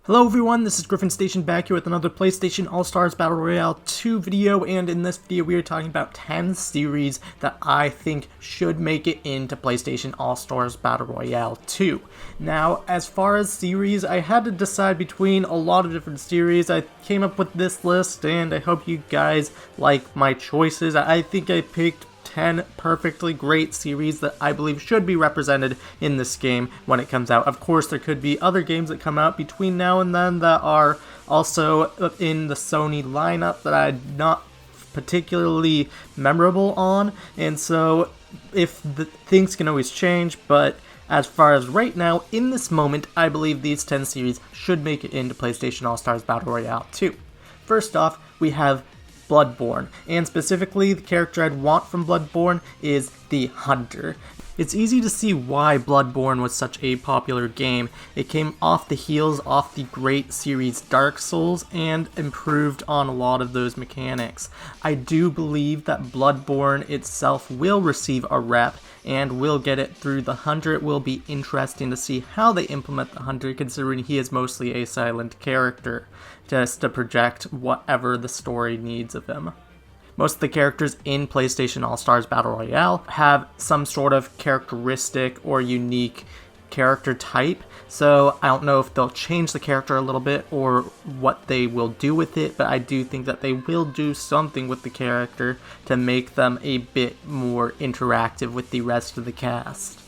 Hello everyone, this is Griffin Station back here with another PlayStation All-Stars Battle Royale 2 video, and in this video we are talking about 10 series that I think should make it into PlayStation All-Stars Battle Royale 2. Now, as far as series, I had to decide between a lot of different series. I came up with this list, and I hope you guys like my choices. I think I picked 10 perfectly great series that I believe should be represented in this game when it comes out. Of course, there could be other games that come out between now and then that are also in the Sony lineup that I'm not particularly memorable on, and so things can always change, but as far as right now, in this moment, I believe these 10 series should make it into PlayStation All-Stars Battle Royale 2. First off, we have Bloodborne, and specifically the character I'd want from Bloodborne is the Hunter. It's easy to see why Bloodborne was such a popular game. It came off the heels of the great series Dark Souls and improved on a lot of those mechanics. I do believe that Bloodborne itself will receive a rep and will get it through the Hunter. It will be interesting to see how they implement the Hunter, considering he is mostly a silent character, just to project whatever the story needs of him. Most of the characters in PlayStation All-Stars Battle Royale have some sort of characteristic or unique character type, so I don't know if they'll change the character a little bit or what they will do with it, but I do think that they will do something with the character to make them a bit more interactive with the rest of the cast.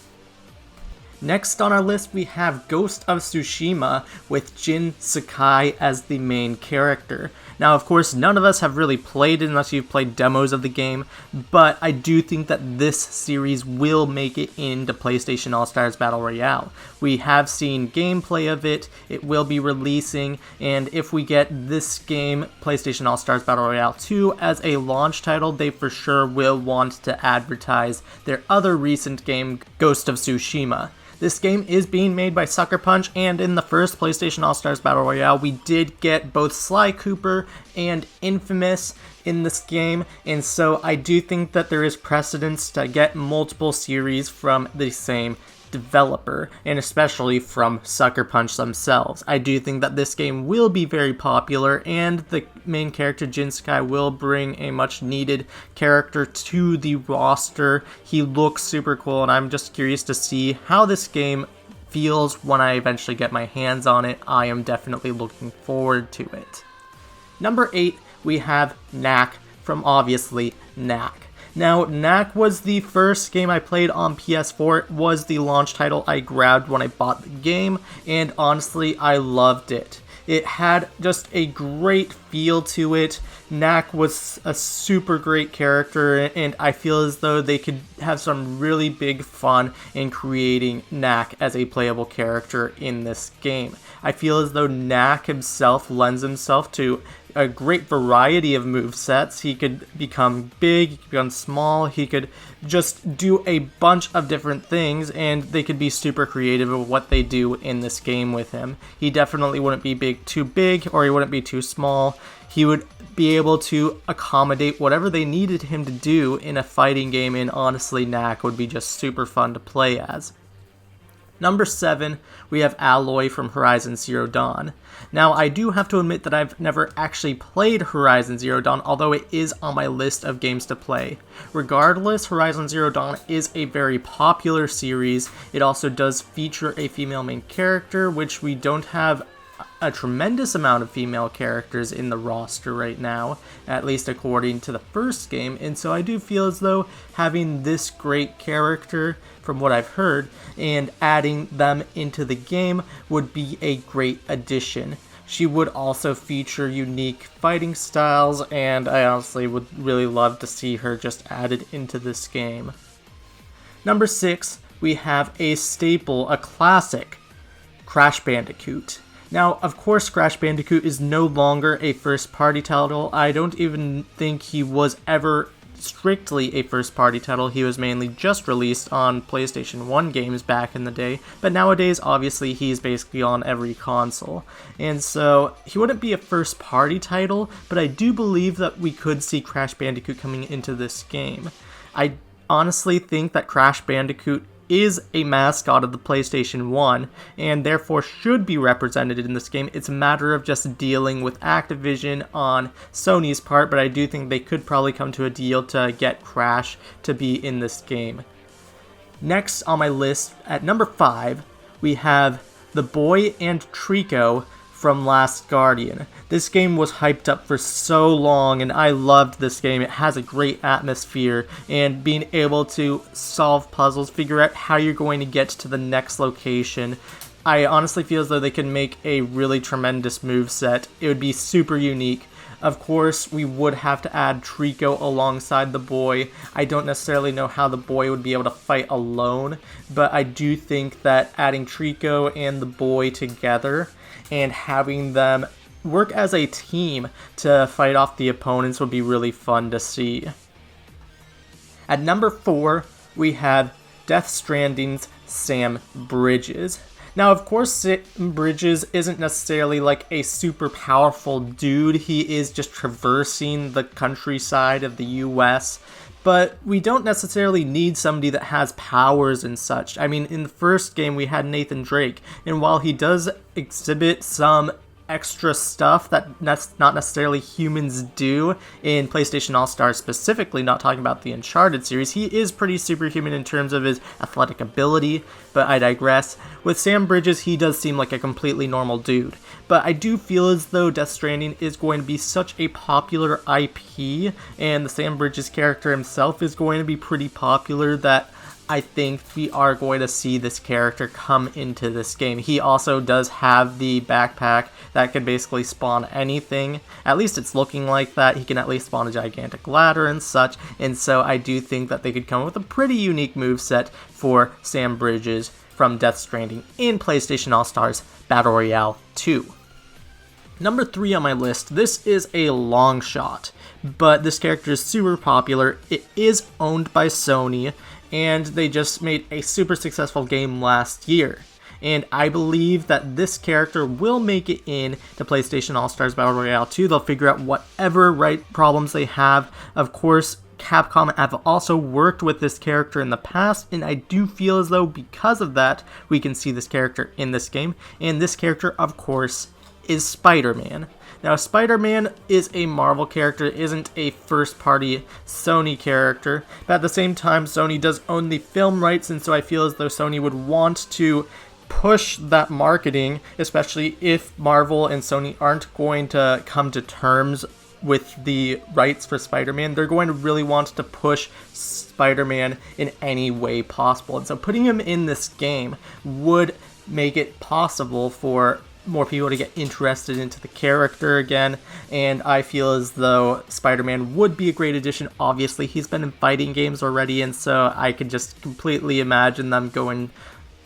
Next on our list, we have Ghost of Tsushima with Jin Sakai as the main character. Now, of course, none of us have really played it unless you've played demos of the game, but I do think that this series will make it into PlayStation All-Stars Battle Royale. We have seen gameplay of it, it will be releasing, and if we get this game, PlayStation All-Stars Battle Royale 2, as a launch title, they for sure will want to advertise their other recent game, Ghost of Tsushima. This game is being made by Sucker Punch, and in the first PlayStation All-Stars Battle Royale, we did get both Sly Cooper and Infamous in this game, and so I do think that there is precedence to get multiple series from the same developer, and especially from Sucker Punch themselves. I do think that this game will be very popular, and the main character Jin Sakai will bring a much needed character to the roster. He looks super cool, and I'm just curious to see how this game feels when I eventually get my hands on it. I am definitely looking forward to it. Number 8, we have Knack from obviously Knack. Now, Knack was the first game I played on PS4. It was the launch title I grabbed when I bought the game, and honestly, I loved it. It had just a great feel to it. Knack was a super great character, and I feel as though they could have some really big fun in creating Knack as a playable character in this game. I feel as though Knack himself lends himself to a great variety of movesets. He could become big, he could become small, he could just do a bunch of different things, and they could be super creative of what they do in this game with him. He definitely wouldn't be too big, or he wouldn't be too small. He would be able to accommodate whatever they needed him to do in a fighting game, and honestly, Knack would be just super fun to play as. Number 7, we have Aloy from Horizon Zero Dawn. Now, I do have to admit that I've never actually played Horizon Zero Dawn, although it is on my list of games to play. Regardless, Horizon Zero Dawn is a very popular series. It also does feature a female main character, which we don't have a tremendous amount of female characters in the roster right now, at least according to the first game, and so I do feel as though having this great character, from what I've heard, and adding them into the game would be a great addition. She would also feature unique fighting styles, and I honestly would really love to see her just added into this game. Number 6, we have a staple, a classic, Crash Bandicoot. Now, of course, Crash Bandicoot is no longer a first-party title. I don't even think he was ever strictly a first-party title. He was mainly just released on PlayStation 1 games back in the day, but nowadays, obviously, he's basically on every console. And so, he wouldn't be a first-party title, but I do believe that we could see Crash Bandicoot coming into this game. I honestly think that Crash Bandicoot is a mascot of the PlayStation 1 and therefore should be represented in this game. It's a matter of just dealing with Activision on Sony's part, but I do think they could probably come to a deal to get Crash to be in this game. Next on my list, at number 5, we have the boy and Trico from Last Guardian. This game was hyped up for so long, and I loved this game. It has a great atmosphere, and being able to solve puzzles, figure out how you're going to get to the next location. I honestly feel as though they could make a really tremendous moveset. It would be super unique. Of course, we would have to add Trico alongside the boy. I don't necessarily know how the boy would be able to fight alone, but I do think that adding Trico and the boy together and having them work as a team to fight off the opponents would be really fun to see. At number 4, we have Death Stranding's Sam Bridges. Now, of course, Sam Bridges isn't necessarily like a super powerful dude. He is just traversing the countryside of the US, but we don't necessarily need somebody that has powers and such. I mean, in the first game, we had Nathan Drake, and while he does exhibit some extra stuff that not necessarily humans do in PlayStation All-Stars specifically, not talking about the Uncharted series, he is pretty superhuman in terms of his athletic ability, but I digress. With Sam Bridges, he does seem like a completely normal dude, but I do feel as though Death Stranding is going to be such a popular IP, and the Sam Bridges character himself is going to be pretty popular, that I think we are going to see this character come into this game. He also does have the backpack that can basically spawn anything. At least it's looking like that. He can at least spawn a gigantic ladder and such. And so I do think that they could come up with a pretty unique moveset for Sam Bridges from Death Stranding in PlayStation All-Stars Battle Royale 2. Number 3 on my list, this is a long shot, but this character is super popular. It is owned by Sony, and they just made a super successful game last year. And I believe that this character will make it in to PlayStation All-Stars Battle Royale 2. They'll figure out whatever problems they have. Of course, Capcom have also worked with this character in the past, and I do feel as though because of that, we can see this character in this game. And this character, of course, is Spider-Man. Now, Spider-Man is a Marvel character, isn't a first-party Sony character, but at the same time, Sony does own the film rights, and so I feel as though Sony would want to push that marketing, especially if Marvel and Sony aren't going to come to terms with the rights for Spider-Man. They're going to really want to push Spider-Man in any way possible, and so putting him in this game would make it possible for more people to get interested into the character again, and I feel as though Spider-Man would be a great addition. Obviously, he's been in fighting games already, and so I could just completely imagine them going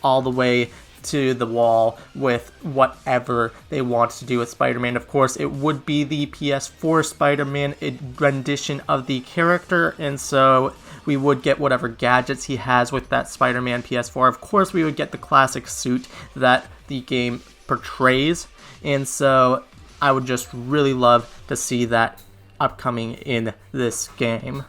all the way to the wall with whatever they want to do with Spider-Man. Of course, it would be the PS4 Spider-Man rendition of the character, and so we would get whatever gadgets he has with that Spider-Man PS4. Of course, we would get the classic suit that the game portrays, and so I would just really love to see that upcoming in this game.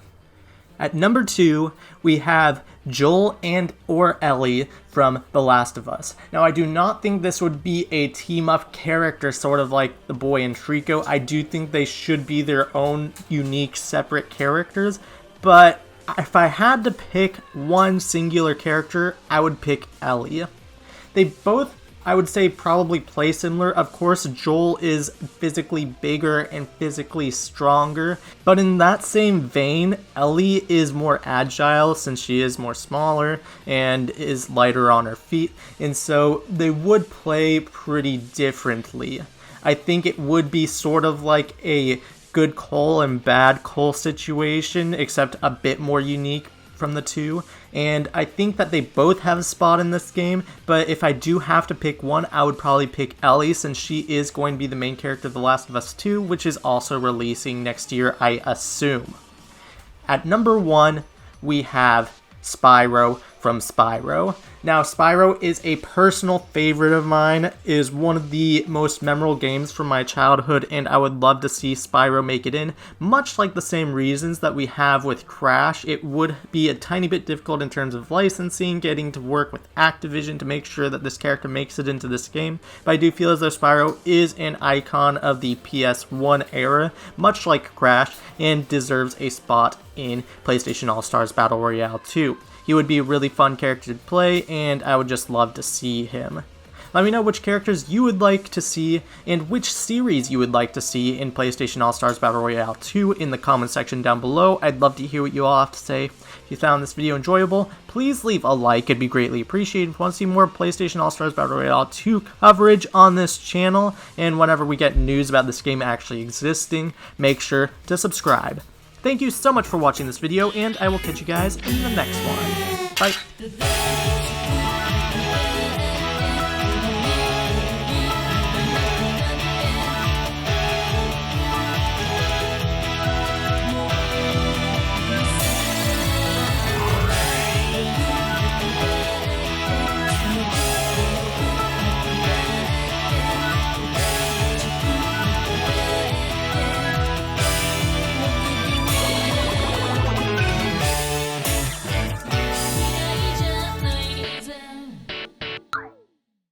At number 2, we have Joel and or Ellie from The Last of Us. Now, I do not think this would be a team-up character, sort of like the boy and Trico. I do think they should be their own unique, separate characters, but if I had to pick one singular character, I would pick Ellie. They both, I would say, probably play similar. Of course, Joel is physically bigger and physically stronger, but in that same vein, Ellie is more agile since she is more smaller and is lighter on her feet, and so they would play pretty differently. I think it would be sort of like a good Cole and bad Cole situation, except a bit more unique from the two, and I think that they both have a spot in this game, but if I do have to pick one, I would probably pick Ellie, since she is going to be the main character of The Last of Us 2, which is also releasing next year, I assume. At number 1, we have Spyro from Spyro. Now, Spyro is a personal favorite of mine, is one of the most memorable games from my childhood, and I would love to see Spyro make it in. Much like the same reasons that we have with Crash, it would be a tiny bit difficult in terms of licensing, getting to work with Activision to make sure that this character makes it into this game, but I do feel as though Spyro is an icon of the PS1 era, much like Crash, and deserves a spot in PlayStation All-Stars Battle Royale 2. He would be a really fun character to play, and I would just love to see him. Let me know which characters you would like to see, and which series you would like to see in PlayStation All-Stars Battle Royale 2 in the comment section down below. I'd love to hear what you all have to say. If you found this video enjoyable, please leave a like, it'd be greatly appreciated. If you want to see more PlayStation All-Stars Battle Royale 2 coverage on this channel, and whenever we get news about this game actually existing, make sure to subscribe. Thank you so much for watching this video, and I will catch you guys in the next one. Bye.